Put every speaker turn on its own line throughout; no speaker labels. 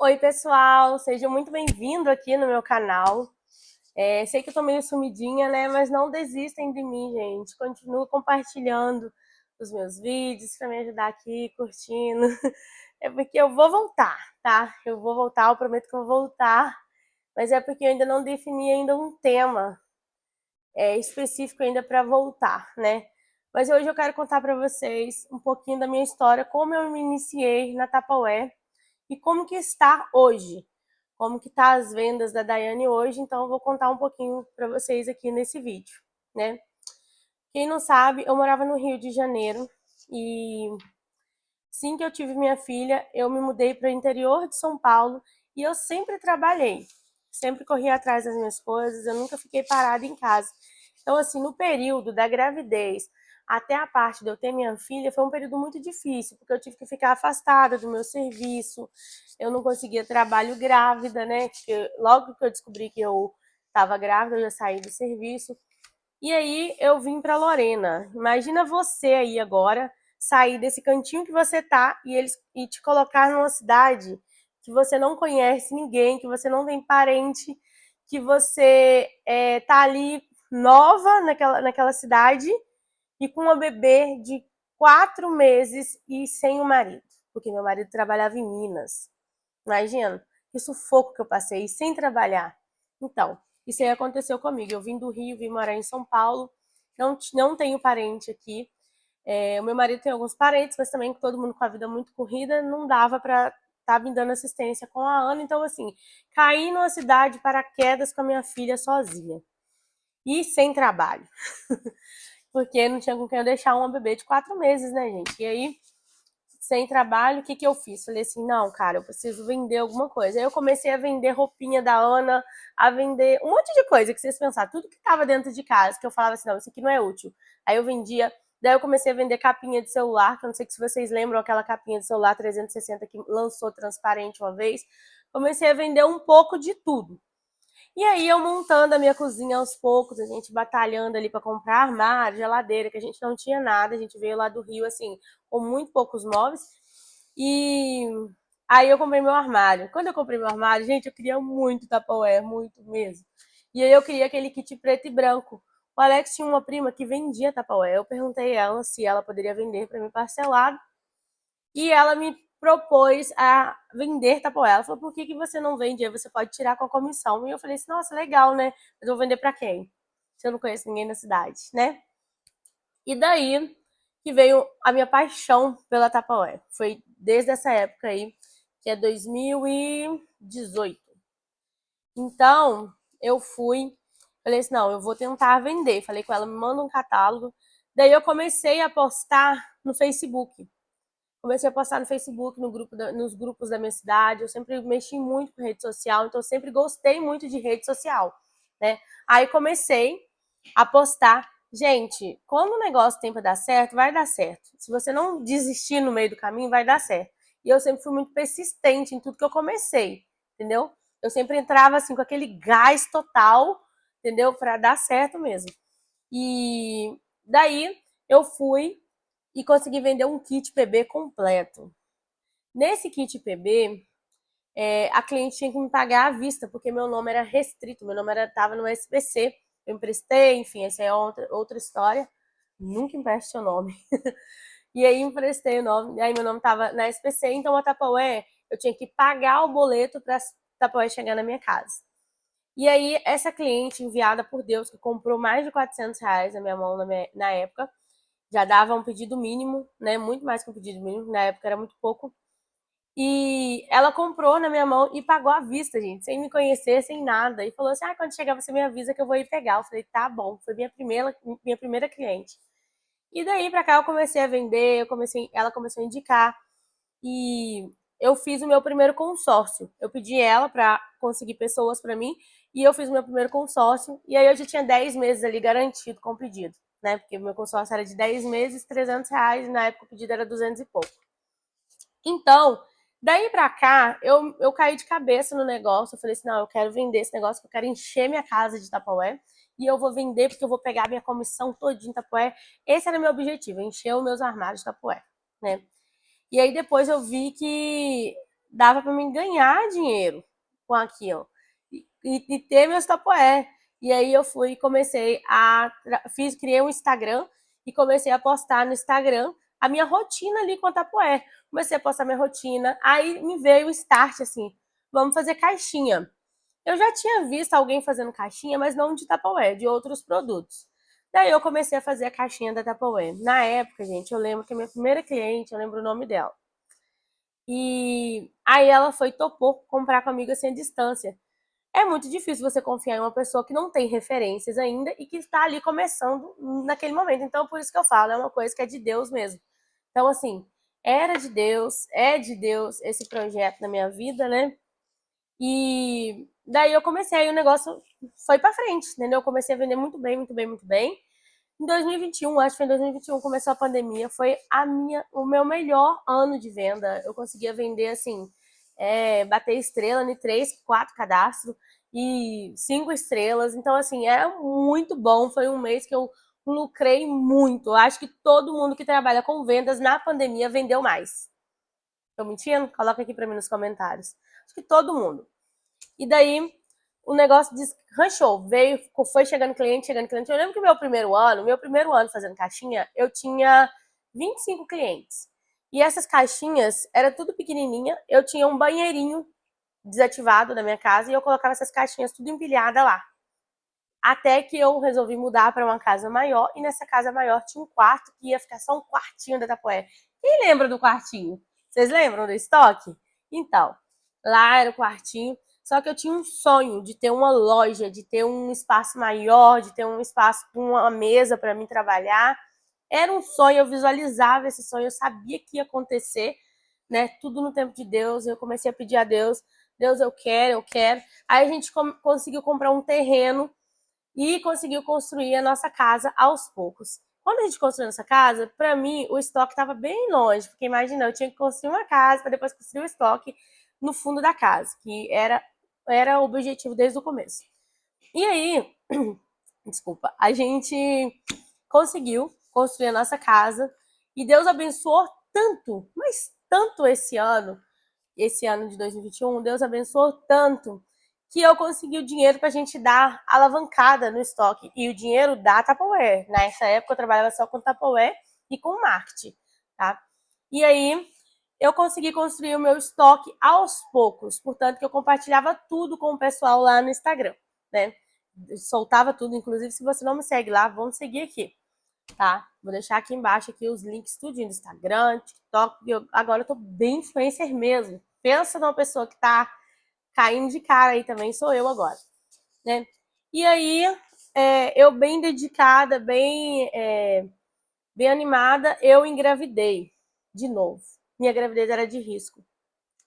Oi, pessoal, seja muito bem-vindo aqui no meu canal. Sei que eu tô meio sumidinha, né? Mas não desistem de mim, gente. Continuo compartilhando os meus vídeos para me ajudar aqui, curtindo. É porque eu vou voltar, tá? Eu vou voltar, eu prometo que eu vou voltar. Mas é porque eu ainda não defini ainda um tema específico ainda para voltar, né? Mas hoje eu quero contar para vocês um pouquinho da minha história, como eu me iniciei na Tupperware e como que está hoje, como que tá as vendas da Daiane hoje, então eu vou contar um pouquinho para vocês aqui nesse vídeo, né? Quem não sabe, eu morava no Rio de Janeiro e assim que eu tive minha filha, eu me mudei para o interior de São Paulo e eu sempre trabalhei, sempre corri atrás das minhas coisas, eu nunca fiquei parada em casa. Então, assim, no período da gravidez até a parte de eu ter minha filha, foi um período muito difícil, porque eu tive que ficar afastada do meu serviço, eu não conseguia trabalho grávida, né? Porque logo que eu descobri que eu estava grávida, eu já saí do serviço. E aí eu vim para Lorena. Imagina você aí agora sair desse cantinho que você tá e te colocar numa cidade que você não conhece ninguém, que você não tem parente, que você tá ali nova naquela cidade e com uma bebê de 4 meses e sem o marido, porque meu marido trabalhava em Minas. Imagina, que sufoco que eu passei sem trabalhar. Então, isso aí aconteceu comigo. Eu vim do Rio, vim morar em São Paulo, não tenho parente aqui. O meu marido tem alguns parentes, mas também todo mundo com a vida muito corrida, não dava para estar me dando assistência com a Ana. Então, assim, caí numa cidade de paraquedas com a minha filha sozinha e sem trabalho, porque não tinha com quem eu deixar uma bebê de 4 meses, né, gente? E aí sem trabalho, o que que eu fiz? Falei assim, não, cara, eu preciso vender alguma coisa. Aí eu comecei a vender roupinha da Ana, a vender um monte de coisa que vocês pensaram, tudo que tava dentro de casa, que eu falava assim, não, isso aqui não é útil. Aí eu vendia, daí eu comecei a vender capinha de celular, que eu não sei se vocês lembram aquela capinha de celular 360 que lançou transparente uma vez. Comecei a vender um pouco de tudo. E aí eu montando a minha cozinha aos poucos, a gente batalhando ali para comprar armário, geladeira, que a gente não tinha nada, a gente veio lá do Rio assim, com muito poucos móveis. E aí eu comprei meu armário. Quando eu comprei meu armário, gente, eu queria muito Tupperware, muito mesmo. E aí eu queria aquele kit preto e branco. O Alex tinha uma prima que vendia Tupperware. Eu perguntei a ela se ela poderia vender para mim parcelado e ela me propôs a vender Tupperware. Ela falou, por que você não vende? Aí você pode tirar com a comissão. E eu falei assim, nossa, legal, né? Mas eu vou vender para quem? Se eu não conheço ninguém na cidade, né? E daí que veio a minha paixão pela Tupperware. Foi desde essa época aí, que é 2018. Então, eu fui, falei assim, não, eu vou tentar vender. Falei com ela, me manda um catálogo. Daí eu comecei a postar no Facebook. Comecei a postar no Facebook, nos grupos da minha cidade. Eu sempre mexi muito com rede social, então eu sempre gostei muito de rede social, né? Aí comecei a postar. Gente, quando o negócio tem para dar certo, vai dar certo. Se você não desistir no meio do caminho, vai dar certo. E eu sempre fui muito persistente em tudo que eu comecei, entendeu? Eu sempre entrava assim com aquele gás total, entendeu? Para dar certo mesmo. E daí eu fui e consegui vender um kit PB completo. Nesse kit PB, a cliente tinha que me pagar à vista, porque meu nome era restrito, meu nome estava no SPC. Eu emprestei, enfim, essa é outra história. Nunca empreste seu nome. E aí emprestei o nome, aí meu nome estava na SPC, então a Tupperware, eu tinha que pagar o boleto para a Tupperware chegar na minha casa. E aí, essa cliente enviada por Deus, que comprou mais de R$ 400 na minha mão na época, já dava um pedido mínimo, né? Muito mais que um pedido mínimo, na época era muito pouco. E ela comprou na minha mão e pagou à vista, gente, sem me conhecer, sem nada. E falou assim: ah, quando chegar você me avisa que eu vou ir pegar. Eu falei: tá bom, foi minha primeira cliente. E daí pra cá eu comecei a vender, ela começou a indicar e eu fiz o meu primeiro consórcio. Eu pedi ela para conseguir pessoas para mim e eu fiz o meu primeiro consórcio. E aí eu já tinha 10 meses ali garantido com o pedido, né? Porque o meu consórcio era de 10 meses, R$ 300, e na época o pedido era 200 e pouco. Então, daí pra cá, eu caí de cabeça no negócio. Eu falei assim: não, eu quero vender esse negócio, eu quero encher minha casa de Tupperware. E eu vou vender porque eu vou pegar minha comissão todinha em Tupperware. Esse era meu objetivo, encher os meus armários de Tupperware, né? E aí depois eu vi que dava para mim ganhar dinheiro com aquilo e ter meus tapoé. E aí eu fui e comecei criei um Instagram e comecei a postar no Instagram a minha rotina ali com a tapoé. Comecei a postar minha rotina, aí me veio o start assim, vamos fazer caixinha. Eu já tinha visto alguém fazendo caixinha, mas não de Tupperware, de outros produtos. Daí eu comecei a fazer a caixinha da Tupperware. Na época, gente, eu lembro que a minha primeira cliente, eu lembro o nome dela. E aí ela topou comprar comigo assim à distância. É muito difícil você confiar em uma pessoa que não tem referências ainda e que está ali começando naquele momento. Então, por isso que eu falo, é uma coisa que é de Deus mesmo. Então, assim, era de Deus, é de Deus esse projeto na minha vida, né? E daí eu comecei, aí o negócio foi pra frente, entendeu? Eu comecei a vender muito bem, muito bem, muito bem. Em 2021, acho que foi em 2021, começou a pandemia, foi o meu melhor ano de venda. Eu conseguia vender, assim, bater estrela em 3, 4 cadastros e 5 estrelas. Então, assim, era muito bom. Foi um mês que eu lucrei muito. Eu acho que todo mundo que trabalha com vendas na pandemia vendeu mais. Tô mentindo? Coloca aqui pra mim nos comentários. Acho que todo mundo. E daí o negócio desranchou, foi chegando cliente, chegando cliente. Eu lembro que meu primeiro ano fazendo caixinha, eu tinha 25 clientes. E essas caixinhas era tudo pequenininha. Eu tinha um banheirinho desativado na minha casa e eu colocava essas caixinhas tudo empilhada lá. Até que eu resolvi mudar para uma casa maior e nessa casa maior tinha um quarto que ia ficar só um quartinho da Tapoé. Quem lembra do quartinho? Vocês lembram do estoque? Então, lá era o quartinho. Só que eu tinha um sonho de ter uma loja, de ter um espaço maior, de ter um espaço com uma mesa para mim trabalhar. Era um sonho, eu visualizava esse sonho, eu sabia que ia acontecer, né? Tudo no tempo de Deus. Eu comecei a pedir a Deus, Deus, eu quero, eu quero. Aí a gente conseguiu comprar um terreno e conseguiu construir a nossa casa aos poucos. Quando a gente construiu essa casa, para mim o estoque estava bem longe, porque imagina, eu tinha que construir uma casa para depois construir o estoque no fundo da casa, que era o objetivo desde o começo. E aí, desculpa, a gente conseguiu construir a nossa casa e Deus abençoou tanto, mas tanto esse ano de 2021, Deus abençoou tanto que eu consegui o dinheiro para a gente dar alavancada no estoque. E o dinheiro da Tupperware. Nessa época eu trabalhava só com Tupperware e com marketing, tá? E aí eu consegui construir o meu estoque aos poucos. Portanto, que eu compartilhava tudo com o pessoal lá no Instagram, né? Eu soltava tudo, inclusive se você não me segue lá, vamos seguir aqui, tá? Vou deixar aqui embaixo aqui os links tudinho do Instagram, TikTok. Agora eu tô bem influencer mesmo. Pensa numa pessoa que tá caindo de cara aí também, sou eu agora, né? E aí, eu bem dedicada, bem animada, eu engravidei de novo. Minha gravidez era de risco.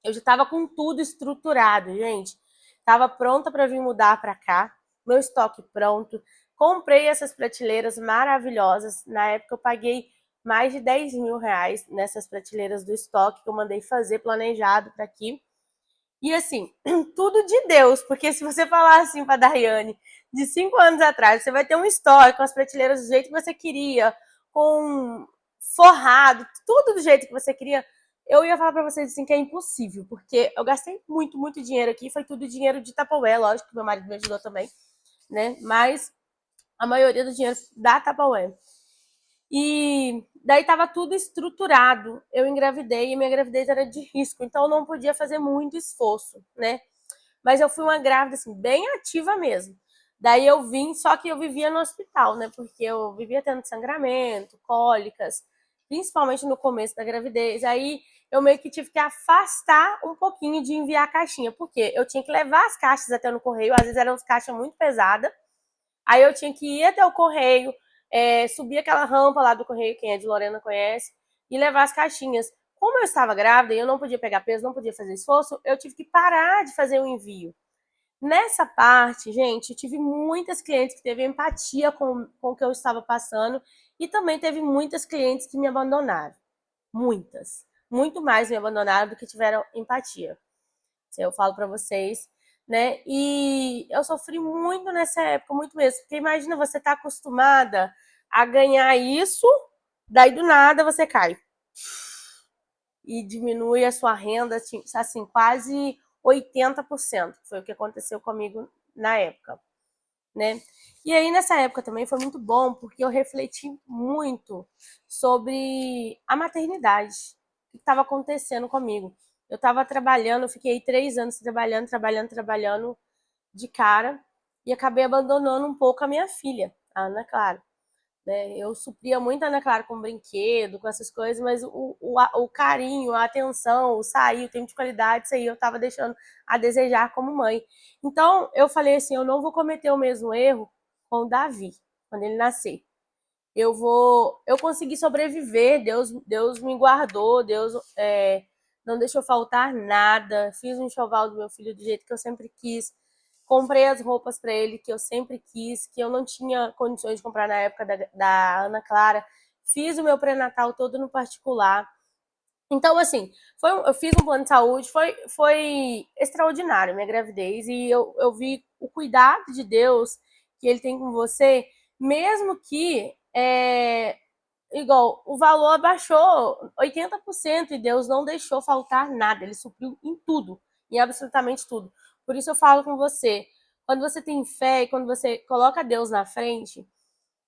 Eu já estava com tudo estruturado, gente. Estava pronta para vir mudar para cá, meu estoque pronto. Comprei essas prateleiras maravilhosas. Na época eu paguei mais de 10 mil reais nessas prateleiras do estoque que eu mandei fazer planejado para aqui. E assim, tudo de Deus, porque se você falar assim pra Daiane, de 5 anos atrás, você vai ter um estoque com as prateleiras do jeito que você queria, com forrado, tudo do jeito que você queria, eu ia falar pra vocês assim que é impossível, porque eu gastei muito, muito dinheiro aqui, foi tudo dinheiro de Tupperware, lógico que meu marido me ajudou também, né? Mas a maioria do dinheiro da Tupperware. E daí tava tudo estruturado. Eu engravidei e minha gravidez era de risco, então eu não podia fazer muito esforço, né? Mas eu fui uma grávida assim, bem ativa mesmo. Daí eu vim, só que eu vivia no hospital, né? Porque eu vivia tendo sangramento, cólicas, principalmente no começo da gravidez. Aí eu meio que tive que afastar um pouquinho de enviar a caixinha, porque eu tinha que levar as caixas até no correio, às vezes eram as caixas muito pesadas. Aí eu tinha que ir até o correio, subir aquela rampa lá do correio, quem é de Lorena conhece, e levar as caixinhas. Como eu estava grávida e eu não podia pegar peso, não podia fazer esforço, eu tive que parar de fazer o envio. Nessa parte, gente, eu tive muitas clientes que teve empatia com o que eu estava passando e também teve muitas clientes que me abandonaram. Muitas. Muito mais me abandonaram do que tiveram empatia. Eu falo para vocês, né? E eu sofri muito nessa época, muito mesmo. Porque imagina, você tá acostumada a ganhar isso, daí do nada você cai. e diminui a sua renda, assim, quase 80%. Foi o que aconteceu comigo na época, né? E aí, nessa época também foi muito bom, porque eu refleti muito sobre a maternidade, o que estava acontecendo comigo. Eu estava trabalhando, eu fiquei 3 anos trabalhando de cara, e acabei abandonando um pouco a minha filha, a Ana Clara, né? Eu supria muito a Ana Clara com brinquedo, com essas coisas, mas o carinho, a atenção, o sair, o tempo de qualidade, isso aí eu estava deixando a desejar como mãe. Então, eu falei assim, eu não vou cometer o mesmo erro com o Davi, quando ele nascer. Eu consegui sobreviver, Deus me guardou, Deus não deixou faltar nada, fiz um enxoval do meu filho do jeito que eu sempre quis, comprei as roupas para ele que eu sempre quis, que eu não tinha condições de comprar na época da Ana Clara, fiz o meu pré-natal todo no particular. Então, assim, eu fiz um plano de saúde, foi extraordinário minha gravidez, e eu vi o cuidado de Deus que ele tem com você, mesmo que, igual, o valor abaixou 80% e Deus não deixou faltar nada, ele supriu em tudo, em absolutamente tudo. Por isso eu falo com você, quando você tem fé e quando você coloca Deus na frente,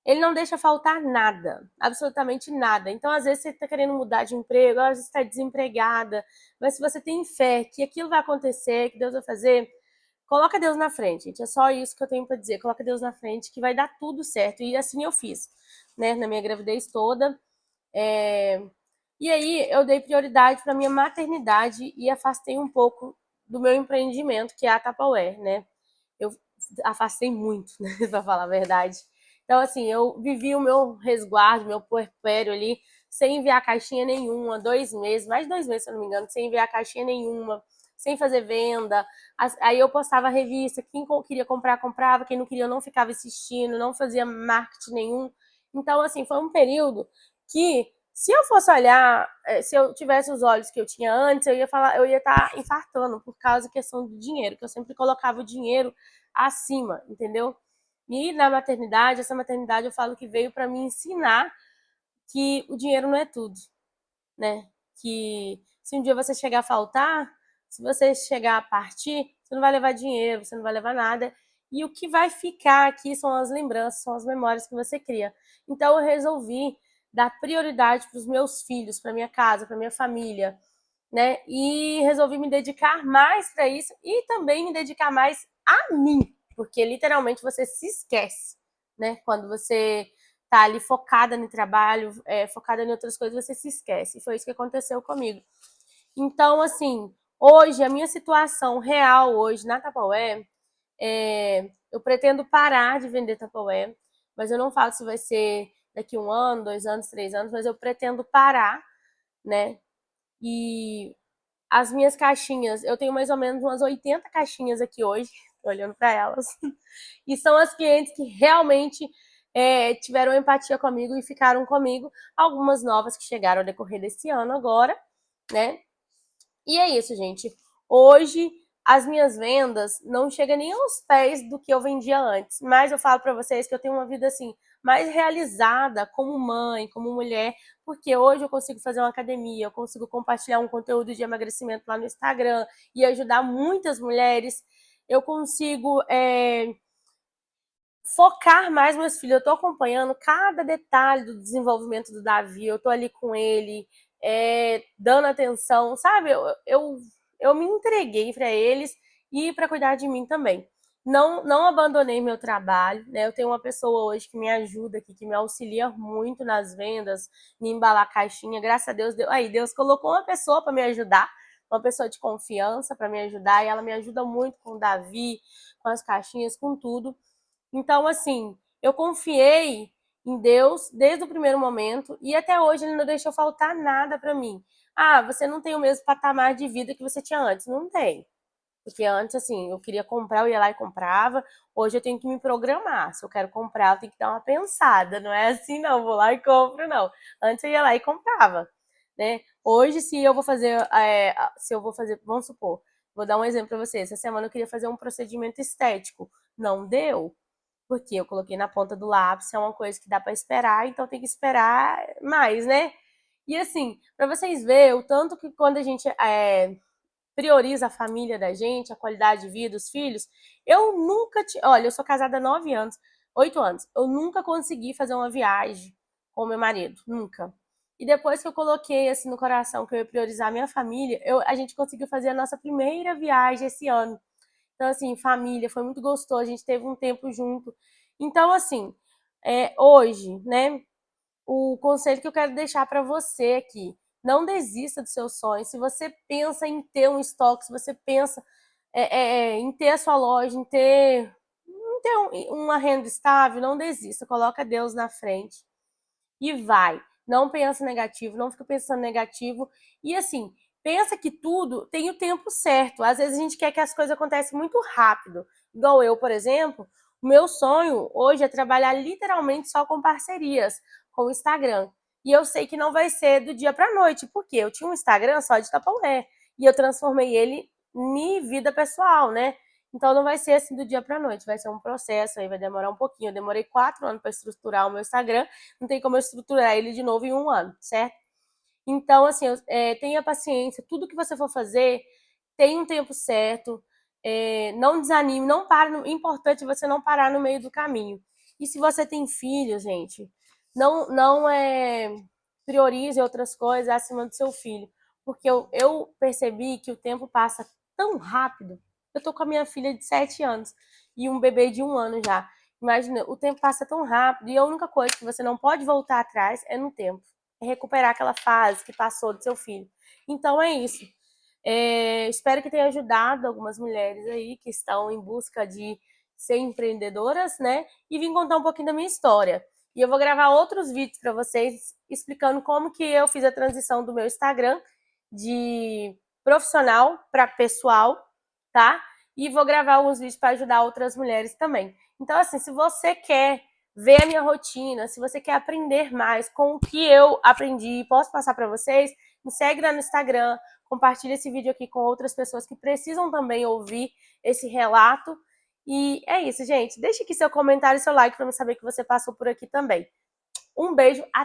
ele não deixa faltar nada, absolutamente nada. Então, às vezes, você está querendo mudar de emprego, às vezes está desempregada, mas se você tem fé que aquilo vai acontecer, que Deus vai fazer, coloca Deus na frente, gente. É só isso que eu tenho para dizer. Coloca Deus na frente, que vai dar tudo certo. E assim eu fiz, né? Na minha gravidez toda. E aí, eu dei prioridade para minha maternidade e afastei um pouco do meu empreendimento, que é a Tupperware, né? Eu afastei muito, né, para falar a verdade. Então, assim, eu vivi o meu resguardo, meu puerpério ali, sem enviar caixinha nenhuma, 2 meses, mais de 2 meses, se eu não me engano, sem enviar caixinha nenhuma, sem fazer venda. Aí eu postava revista, quem queria comprar, comprava, quem não queria, eu não ficava assistindo, não fazia marketing nenhum. Então, assim, foi um período que, se eu fosse olhar, se eu tivesse os olhos que eu tinha antes, eu ia estar infartando por causa da questão do dinheiro, que eu sempre colocava o dinheiro acima, entendeu? E na maternidade, essa maternidade eu falo que veio para me ensinar que o dinheiro não é tudo, né? Que se um dia você chegar a faltar, se você chegar a partir, você não vai levar dinheiro, você não vai levar nada. E o que vai ficar aqui são as lembranças, são as memórias que você cria. Então eu resolvi dar prioridade para os meus filhos, para minha casa, para minha família, né? E resolvi me dedicar mais para isso e também me dedicar mais a mim, porque literalmente você se esquece, né? Quando você tá ali focada no trabalho, focada em outras coisas, você se esquece. E foi isso que aconteceu comigo. Então, assim, hoje, a minha situação real hoje na Tupperware, eu pretendo parar de vender Tupperware, mas eu não falo se vai ser daqui 1 ano, 2 anos, 3 anos, mas eu pretendo parar, né? E as minhas caixinhas, eu tenho mais ou menos umas 80 caixinhas aqui hoje, olhando para elas, e são as clientes que realmente tiveram empatia comigo e ficaram comigo. Algumas novas que chegaram ao decorrer desse ano agora, né? E é isso, gente. Hoje as minhas vendas não chegam nem aos pés do que eu vendia antes, mas eu falo para vocês que eu tenho uma vida assim mais realizada como mãe, como mulher, porque hoje eu consigo fazer uma academia, eu consigo compartilhar um conteúdo de emagrecimento lá no Instagram e ajudar muitas mulheres. Eu consigo focar mais meus filhos. Eu tô acompanhando cada detalhe do desenvolvimento do Davi, eu tô ali com ele, dando atenção, sabe? Eu me entreguei para eles e para cuidar de mim também. Não abandonei meu trabalho, né? Eu tenho uma pessoa hoje que me ajuda aqui, que me auxilia muito nas vendas, me embalar caixinha. Graças a Deus, Deus colocou uma pessoa para me ajudar, uma pessoa de confiança para me ajudar, e ela me ajuda muito com o Davi, com as caixinhas, com tudo. Então, assim, eu confiei em Deus desde o primeiro momento e até hoje ele não deixou faltar nada para mim. Ah, você não tem o mesmo patamar de vida que você tinha antes. Não tem. Porque antes, assim, eu queria comprar, eu ia lá e comprava. Hoje eu tenho que me programar. Se eu quero comprar, eu tenho que dar uma pensada. Não é assim, não, vou lá e compro, não. Antes eu ia lá e comprava, né? Hoje, se eu vou fazer, vamos supor, vou dar um exemplo para você. Essa semana eu queria fazer um procedimento estético. Não deu, porque eu coloquei na ponta do lápis, é uma coisa que dá para esperar, então tem que esperar mais, né? E assim, para vocês verem o tanto que quando a gente prioriza a família da gente, a qualidade de vida dos filhos, eu nunca... Olha, eu sou casada há 9 anos, 8 anos. Eu nunca consegui fazer uma viagem com meu marido, nunca. E depois que eu coloquei assim no coração que eu ia priorizar a minha família, a gente conseguiu fazer a nossa primeira viagem esse ano. Então, assim, família, foi muito gostoso, a gente teve um tempo junto. Então, assim, hoje, né, o conselho que eu quero deixar para você aqui, não desista dos seus sonhos. Se você pensa em ter um estoque, se você pensa em ter a sua loja, em ter uma renda estável, não desista, coloca Deus na frente e vai. Não pensa negativo, não fica pensando negativo. E assim, pensa que tudo tem o tempo certo. Às vezes a gente quer que as coisas aconteçam muito rápido. Igual eu, por exemplo, o meu sonho hoje é trabalhar literalmente só com parcerias, com o Instagram. E eu sei que não vai ser do dia pra noite, porque eu tinha um Instagram só de Tupperware e eu transformei ele em vida pessoal, né? Então não vai ser assim do dia pra noite, vai ser um processo aí, vai demorar um pouquinho. Eu demorei 4 anos para estruturar o meu Instagram, não tem como eu estruturar ele de novo em 1 ano, certo? Então, assim, tenha paciência, tudo que você for fazer, tem um tempo certo, não desanime, não pare, importante é você não parar no meio do caminho. E se você tem filho, gente, não priorize outras coisas acima do seu filho, porque eu percebi que o tempo passa tão rápido. Eu tô com a minha filha de 7 anos e um bebê de 1 ano já. Imagina, o tempo passa tão rápido e a única coisa que você não pode voltar atrás é no tempo. É recuperar aquela fase que passou do seu filho. Então é isso. Espero que tenha ajudado algumas mulheres aí que estão em busca de ser empreendedoras, né? E vim contar um pouquinho da minha história. E eu vou gravar outros vídeos para vocês explicando como que eu fiz a transição do meu Instagram de profissional para pessoal, tá? E vou gravar alguns vídeos para ajudar outras mulheres também. Então, assim, se você quer ver a minha rotina, se você quer aprender mais com o que eu aprendi e posso passar para vocês, me segue lá no Instagram, compartilha esse vídeo aqui com outras pessoas que precisam também ouvir esse relato. E é isso, gente. Deixa aqui seu comentário e seu like para eu saber que você passou por aqui também. Um beijo, até!